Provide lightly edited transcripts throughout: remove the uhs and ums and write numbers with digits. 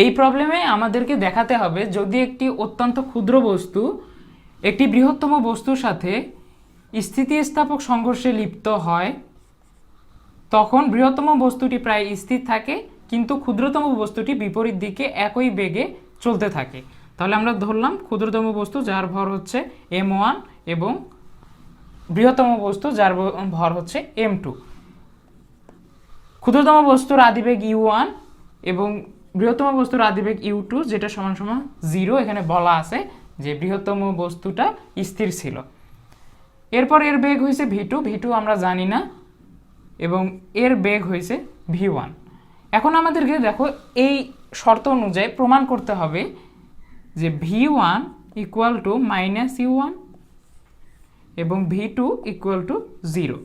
এই প্রবলেমে আমাদেরকে দেখাতে হবে যদি একটি অত্যন্ত ক্ষুদ্র বস্তু একটি বৃহত্তম বস্তুর সাথে স্থিতিস্থাপক সংঘর্ষে লিপ্ত হয় তখন বৃহত্তম বস্তুটি প্রায় স্থির থাকে কিন্তু ক্ষুদ্রতম বস্তুটি বিপরীত দিকে একই বেগে চলতে থাকে। তাহলে আমরা ধরলাম ক্ষুদ্রতম বস্তু যার ভর হচ্ছে m1 এবং বৃহত্তম বস্তু যার ভর হচ্ছে m2। ক্ষুদ্রতম বস্তুর আদিবেগ u1 এবং বৃহত্তম বস্তুর আদিবেগ u2 যেটা সমান সমান 0। এখানে বলা আছে যে বৃহত্তম বস্তুটা স্থির ছিল। এরপর এর বেগ হয়েছে v2 আমরা জানি না এবং এর বেগ হয়েছে v1। এখন আমাদেরকে দেখো এই শর্ত অনুযায়ী প্রমাণ করতে হবে যে v1 equal to minus u1 এবং v2 ইকুয়াল টু 0।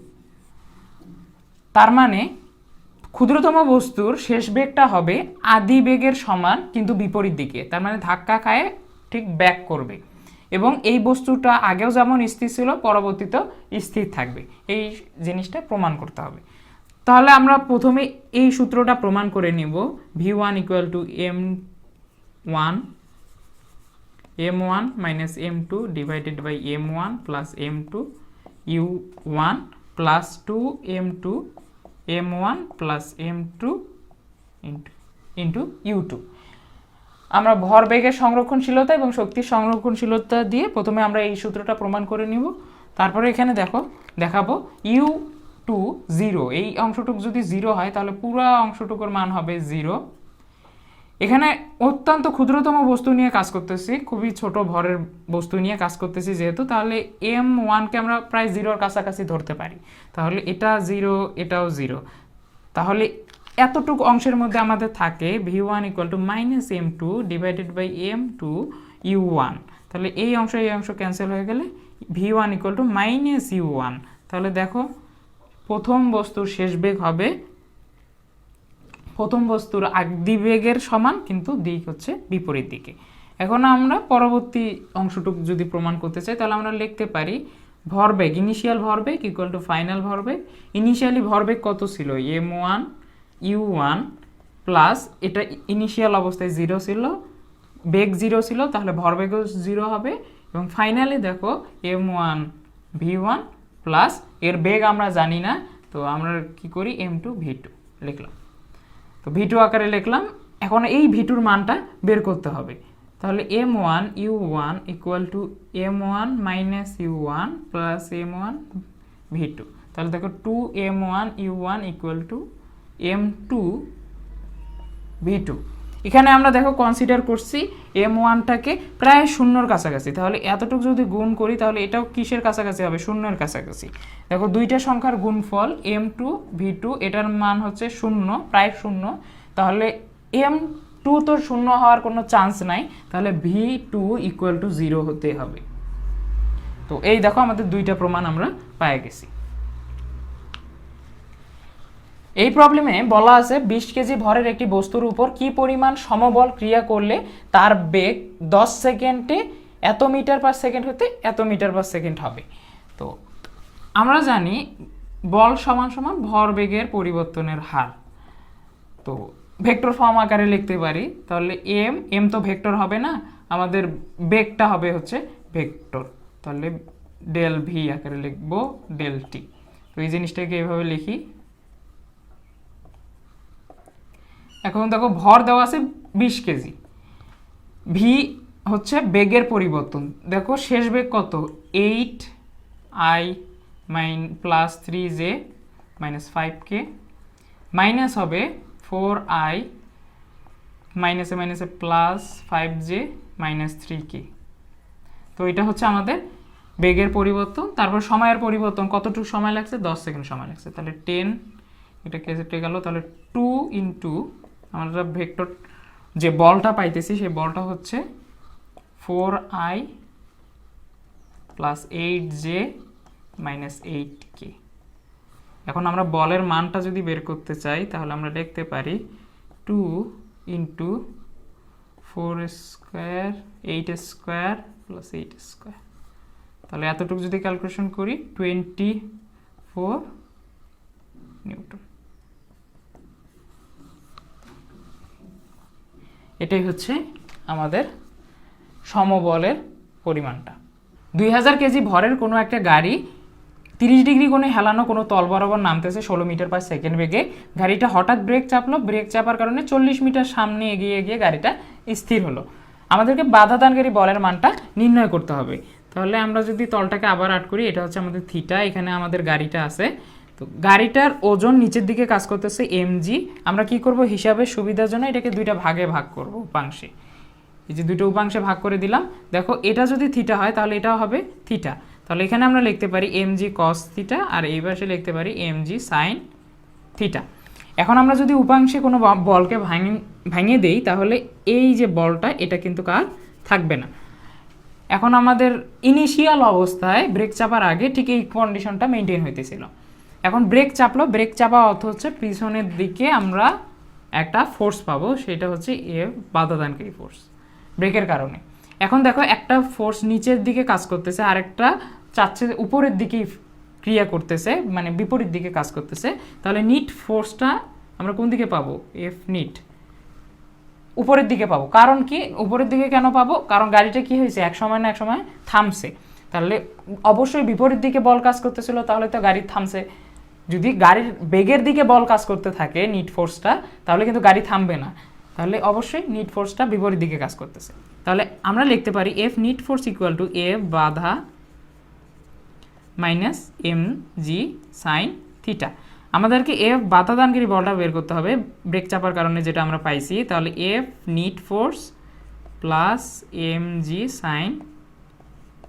তার মানে ক্ষুদ্রতম বস্তুর শেষ বেগটা হবে আদি বেগের সমান কিন্তু বিপরীত দিকে, তার মানে ধাক্কা খায় ঠিক ব্যাক করবে এবং এই বস্তুটা আগেও যেমন স্থির ছিল পরবর্তীতেও স্থির থাকবে। এই জিনিসটা প্রমাণ করতে হবে। তাহলে আমরা প্রথমে এই সূত্রটা প্রমাণ করে নিব। v1 equal to m1 minus m2 divided by m1 plus m2 u1 plus 2m2 m1 plus m2 into u2। আমরা ভরবেগের সংরক্ষণশীলতা এবং শক্তির সংরক্ষণশীলতা দিয়ে প্রথমে আমরা এই সূত্রটা প্রমাণ করে নিব। তারপরে এখানে দেখাবো u2 0, এই অংশটুকু যদি 0 হয় তাহলে পুরো অংশটুকুর মান হবে 0। এখানে অত্যন্ত ক্ষুদ্রতম বস্তু নিয়ে কাজ করতেছি, খুবই ছোট ভরের বস্তু নিয়ে কাজ করতেছি যেহেতু, তাহলে m1কে আমরা প্রায় 0-র কাছাকাছি ধরতে পারি। তাহলে এটা 0, এটাও 0। তাহলে এতটুকু অংশের মধ্যে আমাদের থাকে v1 equal to minus m2 divided by m2 u1। তাহলে এই অংশ ক্যান্সেল হয়ে গেলে v1 equal to minus u1। তাহলে দেখো প্রথম বস্তুর শেষ বেগ হবে প্রথম বস্তুর আদিবেগের সমান কিন্তু দিক হচ্ছে বিপরীত দিকে। এখন আমরা পরবর্তী অংশটুকু যদি প্রমাণ করতে চাই তাহলে আমরা লিখতে পারি ভরবেগ, ইনিশিয়াল ভরবেগ ইকুয়াল টু ফাইনাল ভরবেগ। ইনিশিয়ালি ভরবেগ কত ছিল m1 u1 প্লাস এটা ইনিশিয়াল অবস্থায় 0 ছিল, বেগ 0 ছিল, তাহলে ভরবেগও 0 হবে এবং ফাইনালি দেখো m1 v1 প্লাস এর বেগ আমরা জানি না, তো আমরা কি করি m2 v2 লিখলাম। তো v2 আকারে লিখলাম। এখন এই v2-র মানটা বের করতে হবে। তাহলে m1 u1 equal to m1 minus u1 plus m1 v2। তাহলে দেখো 2m1 u1 equal to m2 v2। এখানে আমরা দেখো কনসিডার করছি m1টাকে প্রায় 0-র কাছাকাছি, তাহলে এতটুকু যদি গুণ করি তাহলে এটাও কিসের কাছাকাছি হবে? 0-এর কাছাকাছি। দেখো দুইটা সংখ্যার গুণফল m2 v2, এটার মান হচ্ছে 0, প্রায় 0। তাহলে m2 তো 0 হওয়ার কোনো চান্স নাই, তাহলে v2 ইকুয়াল টু 0 হতে হবে। তো এই দেখো আমাদের দুইটা প্রমাণ আমরা পেয়ে গেছি। এই প্রবলেমে বলা আছে 20 কেজি ভরের একটি বস্তুর উপর কি পরিমাণ সমবল ক্রিয়া করলে তার বেগ 10 সেকেন্ডে এত মিটার পার সেকেন্ড হতে এত মিটার পার সেকেন্ড হবে। তো আমরা জানি বল সমান সমান ভরবেগের পরিবর্তনের হার। তো ভেক্টর ফর্ম আকারে লিখতে পারি। তাহলে m তো ভেক্টর হবে না, আমাদের বেগটা হবে হচ্ছে ভেক্টর। তাহলে ডেল ভি আকারে লিখবো ডেল টি। তো এই জিনিসটাকে এভাবে লিখি। এখন দেখো ভর দেওয়া আছে 20 কেজি, ভি হচ্ছে বেগের পরিবর্তন। দেখো শেষ বেগ কত? 8i plus 3j minus 5k minus হবে 4i মাইনাসে মাইনাসে প্লাস 5j মাইনাস 3k। তো এটা হচ্ছে আমাদের বেগের পরিবর্তন। তারপর সময়ের পরিবর্তন, কতটুকু সময় লাগছে? 10 সেকেন্ড সময় লাগছে। তাহলে 10, এটা কেটে গেল, তাহলে 2 ইন্টু আমরা ভেক্টর যে বলটা পাইতেছি সেই বলটা হচ্ছে 4i plus 8j minus 8k। এখন আমরা বলের মানটা যদি বের করতে চাই তাহলে আমরা লিখতে পারি 2 into 4 square 8 square plus 8 square. তাহলে এতটুকু যদি ক্যালকুলেশন করি 24 নিউটন। এটাই হচ্ছে আমাদের সমবলের পরিমাণটা। 2000 কেজি ভরের কোনো একটা গাড়ি 30 ডিগ্রি কোণে হেলানো কোনো তল বরাবর নামতেছে 16 মিটার পার সেকেন্ড বেগে। গাড়িটা হঠাৎ ব্রেক চাপলো, ব্রেক চাপার কারণে 40 মিটার সামনে এগিয়ে গিয়ে গাড়িটা স্থির হলো। আমাদেরকে বাধাদানকারী বলের মানটা নির্ণয় করতে হবে। তাহলে আমরা যদি তলটাকে আবার আট করি, এটা হচ্ছে আমাদের থিটা, এখানে আমাদের গাড়িটা আছে। তো গাড়িটার ওজন নিচের দিকে কাজ করতেছে mg। আমরা কি করব, হিসাবের সুবিধার জন্য এটাকে দুইটা ভাগে ভাগ করব, উপাংশে। এই যে দুটো উপাংশে ভাগ করে দিলাম। দেখো এটা যদি থিটা হয় তাহলে এটাও হবে থিটা। তাহলে এখানে আমরা লিখতে পারি mg cos থিটা, আর এই পাশে লিখতে পারি mg sin থিটা। এখন আমরা যদি উপাংশে কোনো বলকে ভাঙিয়ে দেই তাহলে এই যে বলটা এটা কিন্তু আর থাকবে না। এখন আমাদের ইনিশিয়াল অবস্থায় ব্রেক চাপার আগে ঠিক এই কন্ডিশনটা মেনটেন হইতেছিল। এখন ব্রেক চাপলো, ব্রেক চাপা অর্থ হচ্ছে পিছনের দিকে আমরা একটা ফোর্স পাবো, সেটা হচ্ছে বাধাদানকারী ফোর্স ব্রেকের কারণে। এখন দেখো একটা ফোর্স নিচের দিকে কাজ করতেছে, আরেকটা চাচ্ছে উপরের দিকে ক্রিয়া করতেছে, মানে বিপরীত দিকে কাজ করতেছে। তাহলে নিট ফোর্সটা আমরা কোন দিকে পাবো, এফ নিট উপরের দিকে পাবো। কারণ কি উপরের দিকে কেন পাবো, কারণ গাড়িটা কি হয়েছে এক সময় না এক সময় থামছে। তাহলে অবশ্যই বিপরীত দিকে বল কাজ করতেছিল, তাহলে তো গাড়ি থামছে। যদি গাড়ির বেগের দিকে বল কাজ করতে থাকে নিট ফোর্সটা, তাহলে কিন্তু গাড়ি থামবে না। তাহলে অবশ্যই নিট ফোর্সটা বিপরীত দিকে কাজ করতেছে। তাহলে আমরা লিখতে পারি F net force equal to F বাধা minus m g sine theta. আমাদেরকে এফ বাধাদানকারী বলটা বের করতে হবে ব্রেক চাপার কারণে, যেটা আমরা পাইছি। তাহলে F net force plus m g sine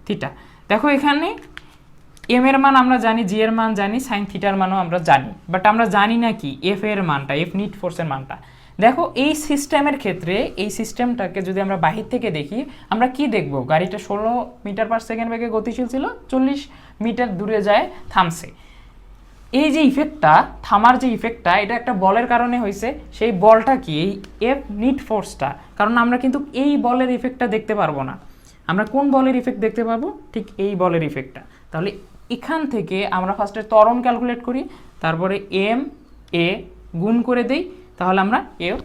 theta. দেখো এখানে এম এর মান আমরা জানি, জি এর মান জানি, সাইন থিটার মানও আমরা জানি, বাট আমরা জানি না কি এফ এর মানটা, এফ নিট ফোর্সের মানটা। দেখো এই সিস্টেমের ক্ষেত্রে এই সিস্টেমটাকে যদি আমরা বাহির থেকে দেখি, আমরা কি দেখব, গাড়িটা 16 মিটার পার সেকেন্ড বেগে গতিশীল ছিল, 40 মিটার দূরে যায় থামছে। এই যে ইফেক্টটা, থামার যে ইফেক্টটা, এটা একটা বলের কারণে হয়েছে। সেই বলটা কি, এই এফ নিট ফোর্সটা। কারণ আমরা কিন্তু এই বলের ইফেক্টটা দেখতে পারবো না। আমরা কোন বলের ইফেক্ট দেখতে পাবো, ঠিক এই বলের ইফেক্টটা। তাহলে এখান থেকে আমরা ফার্স্টে ত্বরণ ক্যালকুলেট করি, তারপরে এম এ গুণ করে দেই, তাহলে আমরা এফ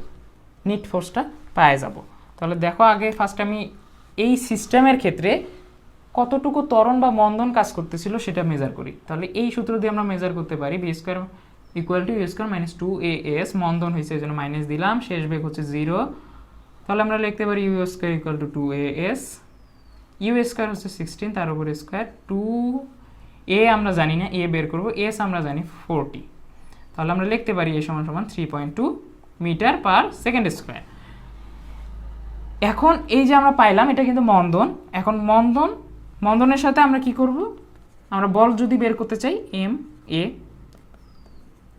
নিট ফোর্সটা পেয়ে যাব। তাহলে দেখো আগে ফার্স্ট আমি এই সিস্টেমের ক্ষেত্রে কতটুকু ত্বরণ বা মন্দন কাজ করতেছিল সেটা মেজার করি। তাহলে এই সূত্র দিয়ে আমরা মেজার করতে পারি v square equal to u square minus 2as, মন্দন হয়েছে এই জন্য মাইনাস দিলাম, শেষ বেগ হচ্ছে 0। তাহলে আমরা লিখতে পারি u square equal to 2as, u square হচ্ছে 16, তার উপরে স্কোয়ার 2a আমরা জানি না, a বের করবো, s আমরা জানি 40। তাহলে আমরা লিখতে পারি a সমান সমান 3.2 মিটার পার সেকেন্ড স্কোয়ার। এখন এই যে আমরা পাইলাম এটা কিন্তু মন্দন। এখন মন্দনের সাথে আমরা কি করব, আমরা বল যদি বের করতে চাই এম এ,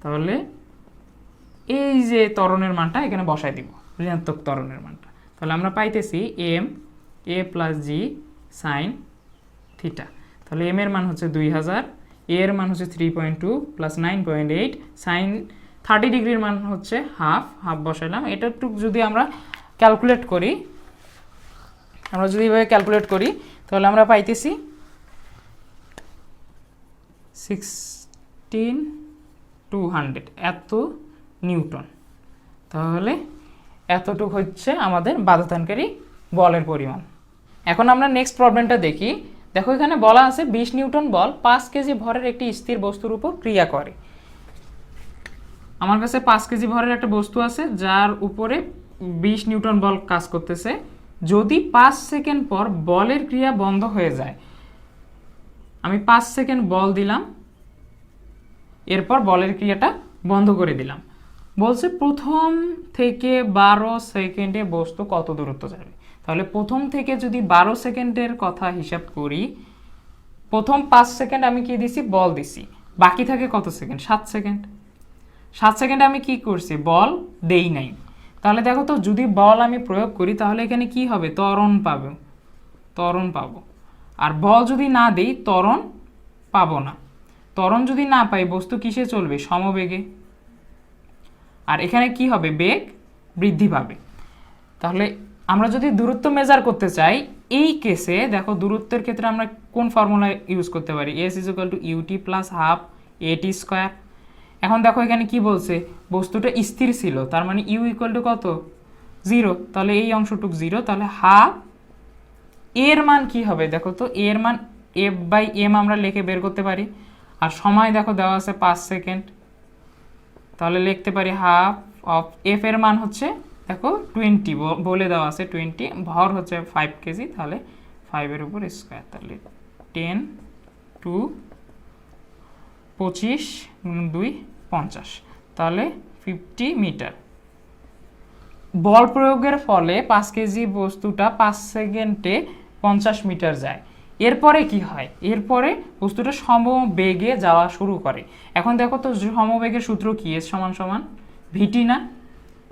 তাহলে এই যে ত্বরণের মানটা এখানে বসাই দিব, ঋণাত্মক ত্বরণের মানটা। তাহলে আমরা পাইতেছি M A plus G sine theta. তাহলে এম এর মান হচ্ছে 2000, এ এর মান হচ্ছে 3.2 প্লাস 9.8, সাইন 30 ডিগ্রির মান হচ্ছে হাফ বসাইলাম। এটাটুকু যদি আমরা ক্যালকুলেট করি, আমরা যদি এভাবে ক্যালকুলেট করি তাহলে আমরা পাইতেছি 16200 এত নিউটন। তাহলে এতটুকু হচ্ছে আমাদের বাধাদানকারী বলের পরিমাণ। এখন আমরা নেক্সট প্রবলেমটা দেখি। দেখো এখানে বলা আছে 20 নিউটন বল 5 কেজি ভরের একটি স্থির বস্তুর উপর ক্রিয়া করে। আমার কাছে 5 কেজি ভরের একটা বস্তু আছে যার উপরে 20 নিউটন বল কাজ করতেছে। যদি 5 সেকেন্ড পর বলের ক্রিয়া বন্ধ হয়ে যায়, আমি 5 সেকেন্ড বল দিলাম, এরপর বলের ক্রিয়াটা বন্ধ করে দিলাম। বলছে প্রথম থেকে 12 সেকেন্ডে বস্তু কত দূরত্ব যাবে। তাহলে প্রথম থেকে যদি 12 সেকেন্ডের কথা হিসাব করি, প্রথম 5 সেকেন্ড আমি কি দিছি, বল দিছি, বাকি থাকে কত সেকেন্ড, 7 সেকেন্ড। 7 সেকেন্ডে আমি কি করছি, বল দেই নাই। তাহলে দেখো তো যদি বল আমি প্রয়োগ করি তাহলে এখানে কি হবে, ত্বরণ পাবো। আর বল যদি না দেই ত্বরণ পাবো না। ত্বরণ যদি না পাই বস্তু কিসে চলবে, সমবেগে। আর এখানে কি হবে, বেগ বৃদ্ধি পাবে। তাহলে আমরা যদি দূরত্ব মেজার করতে চাই, এই কেসে দেখো দূরত্বের ক্ষেত্রে আমরা কোন ফর্মুলা ইউজ করতে পারি, s = ut + ½ at²। এখন দেখো এখানে কি বলছে, বস্তুটা স্থির ছিল, তার মানে u = কত, 0, তাহলে এই অংশটুক 0, তাহলে হাফ এর মান কি হবে দেখো তো, এর মান F/m আমরা লিখে বের করতে পারি, আর সময় দেখো দেওয়া আছে 5 সেকেন্ড, তাহলে লিখতে পারি হাফ অফ এফ এর মান হচ্ছে দেখো 20 বলে দেওয়া আছে 20, ভর হচ্ছে 5 কেজি, তাহলে 5 এর উপর স্কয়ার, তাহলে 10 টু 25 2 50, তাহলে 50 মিটার। বল প্রয়োগের ফলে 5 কেজি বস্তুটা 5 সেকেন্ডে 50 মিটার যায়। এরপরে কি হয়, এরপরে বস্তুটা সমবেগে যাওয়া শুরু করে। এখন দেখো তো সমবেগের সূত্র কি, এস সমান সমান ভিটি না,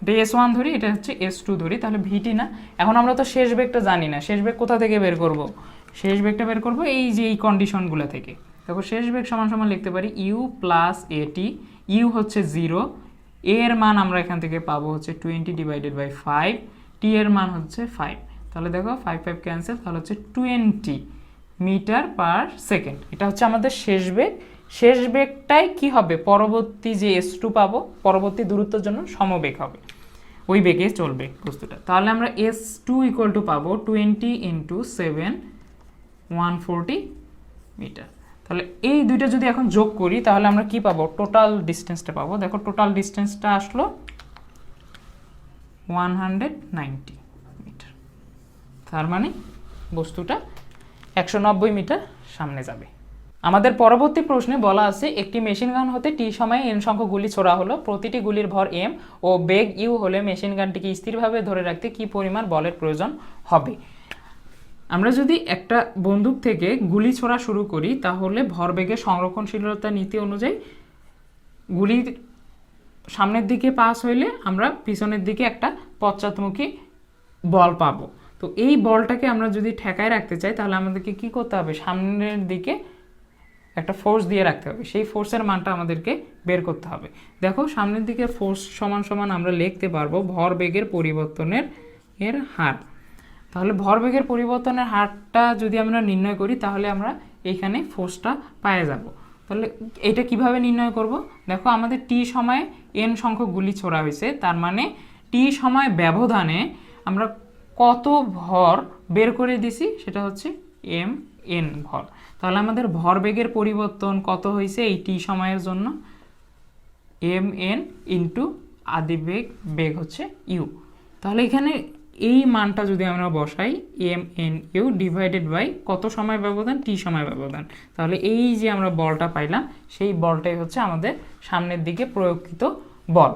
এটা S1 ধরি, এটা হচ্ছে S2 ধরি, তাহলে ভিটি না। এখন আমরা তো শেষ বেগটা জানি না, শেষ বেগ কোথা থেকে বের করব, শেষ বেগটা বের করব এই যে এই কন্ডিশনগুলো থেকে। দেখো শেষ বেগ সমান সমান লিখতে পারি ইউ প্লাস এটি, ইউ হচ্ছে 0, এর মান আমরা এখান থেকে পাবো হচ্ছে 20/5, টি এর মান হচ্ছে 5, তাহলে দেখো 5 5 ক্যান্সেল, তাহলে হচ্ছে 20 মিটার পার সেকেন্ড। এটা হচ্ছে আমাদের শেষ বেগ। শেষ বেগটাই কি হবে, পরবর্তী যে S2 পাবো পরবর্তী দূরত্বের জন্য সমবেগ হবে, ওই বেগে চলবে বস্তুটা। তাহলে আমরা S2 ইকুয়াল টু পাবো 20 × 7 140 মিটার। তাহলে এই দুইটা যদি এখন যোগ করি তাহলে আমরা কি পাবো, টোটাল ডিস্টেন্সটা পাবো। দেখো টোটাল ডিস্টেন্সটা আসলো 190 মিটার, তার মানে বস্তুটা 190 মিটার সামনে যাবে। আমাদের পরবর্তী প্রশ্নে বলা আছে একটি মেশিন গান হতে টি সময়ে n সংখ্যক গুলি ছোড়া হলো, প্রতিটি গুলির ভর m ও বেগ u হলে মেশিন গানটিকে স্থিরভাবে ধরে রাখতে কি পরিমাণ বলের প্রয়োজন হবে। আমরা যদি একটা বন্দুক থেকে গুলি ছোড়া শুরু করি তাহলে ভরবেগের সংরক্ষণশীলতা নীতি অনুযায়ী গুলির সামনের দিকে পাস হইলে আমরা পিছনের দিকে একটা পশ্চাৎমুখী বল পাবো। তো এই বলটাকে আমরা যদি ঠেকায় রাখতে চাই তাহলে আমাদেরকে কি করতে হবে, সামনের দিকে একটা ফোর্স দিয়ে রাখতে হবে, সেই ফোর্সের মানটা আমাদেরকে বের করতে হবে। দেখো সামনের দিকে ফোর্স সমান সমান আমরা লিখতে পারবো ভরবেগের পরিবর্তনের হার। তাহলে ভরবেগের পরিবর্তনের হারটা যদি আমরা নির্ণয় করি তাহলে আমরা এইখানে ফোর্সটা পেয়ে যাব। তাহলে এটা কিভাবে নির্ণয় করব, দেখো আমাদের টি সময়ে n সংখ্যক গুলি ছোড়া হয়েছে, তার মানে টি সময় ব্যবধানে আমরা কত ভর বের করে দিছি সেটা হচ্ছে mn ভর। তাহলে আমাদের ভরবেগের পরিবর্তন কত হয়েছে এই টি সময়ের জন্য, mn ইন্টু আদি বেগ হচ্ছে u। তাহলে এখানে এই মানটা যদি আমরা বসাই mnu ডিভাইডেড বাই কত সময় ব্যবধান, টি সময় ব্যবধান, তাহলে এই যে আমরা বলটা পাইলাম সেই বলটাই হচ্ছে আমাদের সামনের দিকে প্রয়োগকৃত বল।